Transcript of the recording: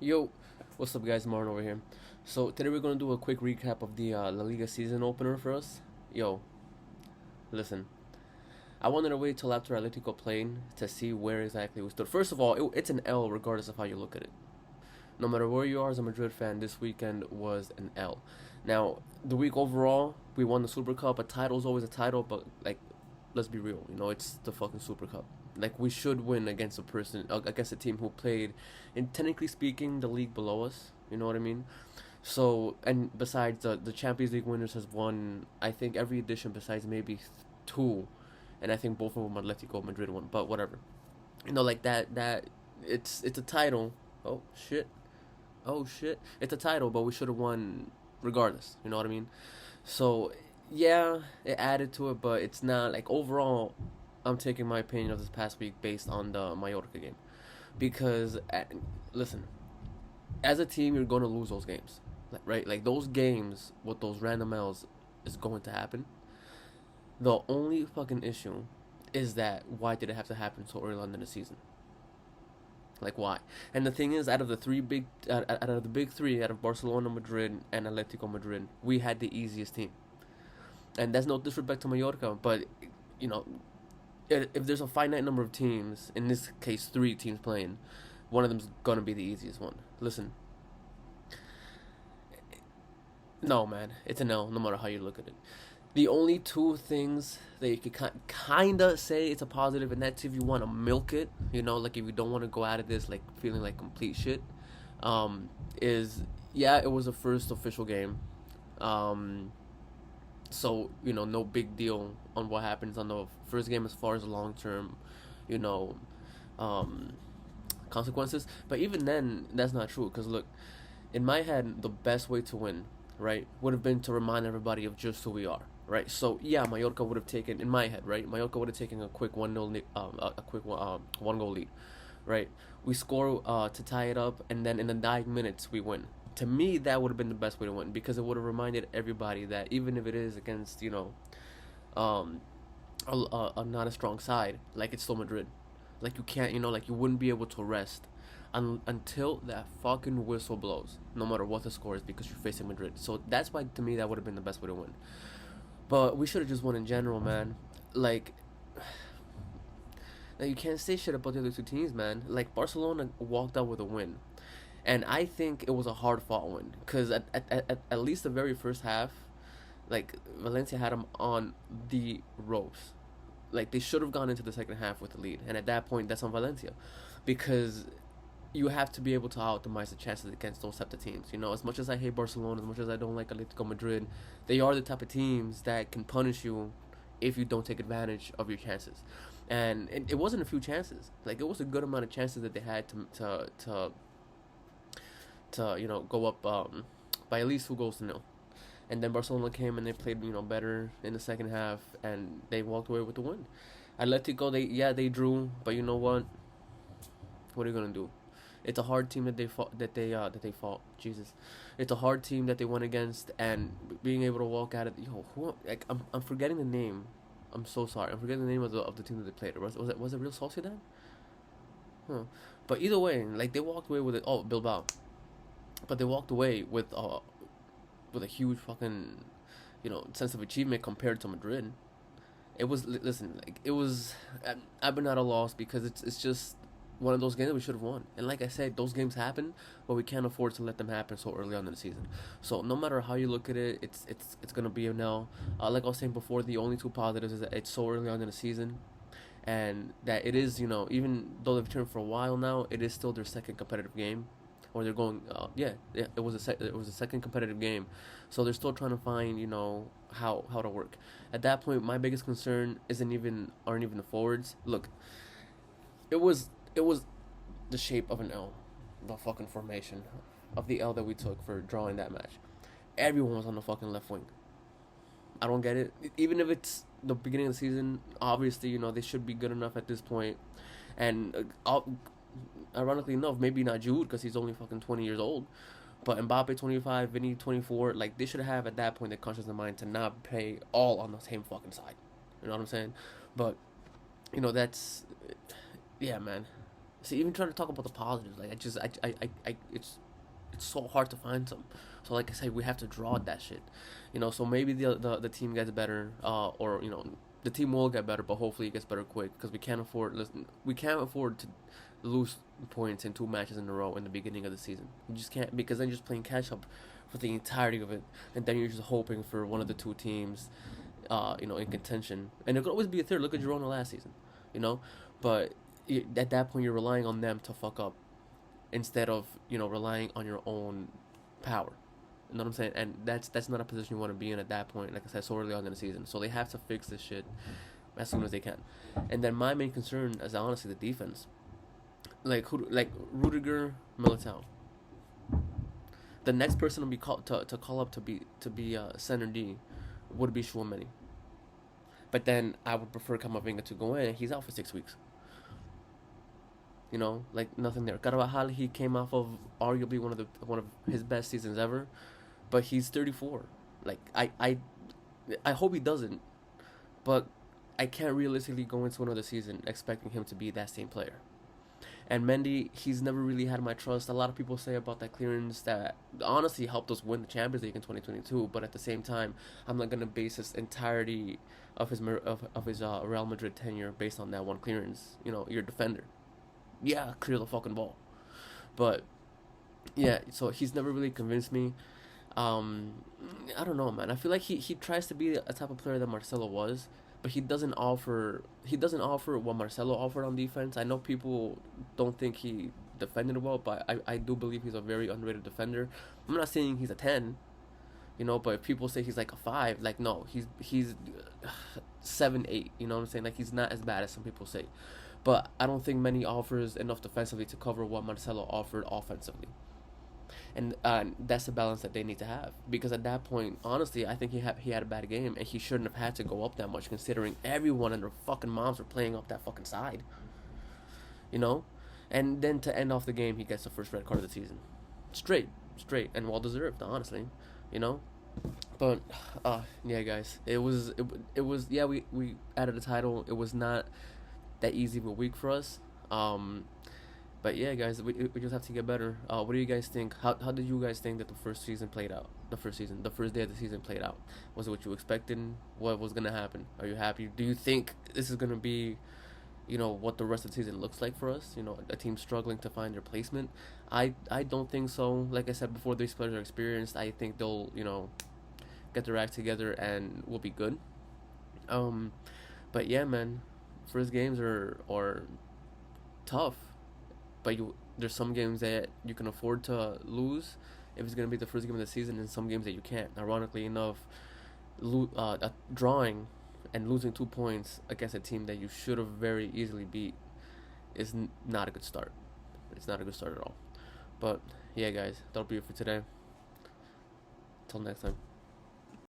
Yo, what's up, guys? Martin over here. So today we're gonna do a quick recap of the La Liga season opener for us. Yo, listen, I wanted to wait till after Atletico played to see where exactly we stood. First of all, it's an L regardless of how you look at it. No matter where you are as a Madrid fan, this weekend was an L. Now, the week overall, we won the Super Cup. A title's always a title, but like, let's be real. It's the fucking Super Cup. Like, we should win against against a team who played, in technically speaking, the league below us. You know what I mean? So, and besides, the Champions League winners has won, I think, every edition besides maybe two, and I think both of them Atletico Madrid won. But whatever, like that. It's a title. Oh shit. Oh shit. It's a title, but we should have won regardless. You know what I mean? So yeah, it added to it, but it's not like overall. I'm taking my opinion of this past week based on the Mallorca game, because listen, as a team, you're going to lose those games, right? Like those games with those random L's is going to happen. The only fucking issue is that why did it have to happen so early on in the season? Like why? And the thing is, out of the big three, out of Barcelona, Madrid, and Atletico Madrid, we had the easiest team. And that's no disrespect to Mallorca, but you know, if there's a finite number of teams, in this case, three teams playing, one of them's gonna be the easiest one. Listen, no man, it's an L, no matter how you look at it. The only two things that you could kind of say it's a positive, and that's if you want to milk it, like if you don't want to go out of this like feeling like complete shit, is yeah, it was the first official game, um, so no big deal on what happens on the first game as far as long term, you know, um, consequences. But even then, that's not true because look, in my head, the best way to win, right, would have been to remind everybody of just who we are, right? So yeah, Mallorca would have taken, in my head, right, Mallorca would have taken a quick 1-0, a quick 1 goal lead, right? We score to tie it up, and then in the 9 minutes we win. To me, that would have been the best way to win because it would have reminded everybody that even if it is against um, not a strong side, like it's still Madrid. Like you can't, like you wouldn't be able to rest until that fucking whistle blows, no matter what the score is, because you're facing Madrid. So that's why, to me, that would have been the best way to win. But we should have just won in general, man. Like, you can't say shit about the other two teams, man. Like Barcelona walked out with a win, and I think it was a hard fought win because at least the very first half, like Valencia had them on the ropes. Like they should have gone into the second half with the lead, and at that point, that's on Valencia, because you have to be able to optimize the chances against those type of teams. As much as I hate Barcelona, as much as I don't like Atletico Madrid, they are the type of teams that can punish you if you don't take advantage of your chances. And it wasn't a few chances. Like it was a good amount of chances that they had to go up by at least 2 goals to nil. And then Barcelona came and they played better in the second half, and they walked away with the win. Atletico, they drew, but you know what? What are you gonna do? It's a hard team that they fought. Jesus, it's a hard team that they went against, and being able to walk out of like I'm forgetting the name. I'm so sorry. I'm forgetting the name of the team that they played. Was it Real Sociedad? Huh. But either way, like they walked away with it. Oh, Bilbao. But they walked away with a huge fucking sense of achievement compared to Madrid. It was, listen, like it was. I've been at a loss because it's just one of those games that we should have won. And like I said, those games happen, but we can't afford to let them happen so early on in the season. So no matter how you look at it, it's gonna be a no. Like I was saying before, the only two positives is that it's so early on in the season, and that it is, even though they've turned for a while now, it is still their second competitive game, or they're going. Yeah, it was a second competitive game, so they're still trying to find how to work. At that point, my biggest concern aren't even the forwards. Look, it was it was the shape of an L, the fucking formation of the L that we took for drawing that match. Everyone was on the fucking left wing. I don't get it. Even if it's the beginning of the season, obviously, they should be good enough at this point. And ironically enough, maybe not Jude because he's only fucking 20 years old. But Mbappe 25, Vinny 24, like they should have at that point the conscious of mind to not play all on the same fucking side. You know what I'm saying? But that's, yeah, man. See, even trying to talk about the positives, like it's so hard to find some. So like I said, we have to draw that shit, So maybe the team gets better, or the team will get better, but hopefully it gets better quick because we can't afford to lose points in two matches in a row in the beginning of the season. You just can't, because then you're just playing catch up for the entirety of it, and then you're just hoping for one of the two teams, in contention. And it could always be a third. Look at Girona last season, you know, but at that point you're relying on them to fuck up instead of relying on your own power. You know what I'm saying? And that's not a position you want to be in at that point. Like I said, so early on in the season, so they have to fix this shit as soon as they can. And then my main concern is honestly the defense. Like Rudiger, Militao. The next person to be called to call up to be center D would be Chouameni. But then I would prefer Kamavinga to go in. He's out for 6 weeks. Like nothing there. Carvajal, he came off of arguably one of his best seasons ever, but he's 34. Like I hope he doesn't, but I can't realistically go into another season expecting him to be that same player. And Mendy, he's never really had my trust. A lot of people say about that clearance that honestly helped us win the Champions League in 2022, but at the same time, I'm not gonna base his entirety of his Real Madrid tenure based on that one clearance. You're a defender. Yeah, clear the fucking ball. But yeah, so he's never really convinced me. I don't know, man. I feel like he tries to be a type of player that Marcelo was, but he doesn't offer what Marcelo offered on defense. I know people don't think he defended well, but I do believe he's a very underrated defender. I'm not saying he's a 10, but if people say he's like a 5, like no, he's 7, 8. You know what I'm saying? Like he's not as bad as some people say. But I don't think Mendy offers enough defensively to cover what Marcelo offered offensively. And that's the balance that they need to have. Because at that point, honestly, I think he had a bad game, and he shouldn't have had to go up that much, considering everyone and their fucking moms were playing up that fucking side. And then to end off the game, he gets the first red card of the season, straight, and well deserved, honestly. But yeah, guys, it was yeah, we added a title. It was not that easy of a week for us. But yeah, guys, we just have to get better. What do you guys think? How did you guys think that the first season played out? The first day of the season played out. Was it what you expected? What was gonna happen? Are you happy? Do you think this is gonna be, what the rest of the season looks like for us? A team struggling to find their placement. I don't think so. Like I said before, these players are experienced. I think they'll get their act together and will be good. But yeah, man, first games are tough. But there's some games that you can afford to lose if it's going to be the first game of the season, and some games that you can't. Ironically enough, drawing and losing 2 points against a team that you should have very easily beat is not a good start. It's not a good start at all. But yeah, guys, that'll be it for today. Till next time.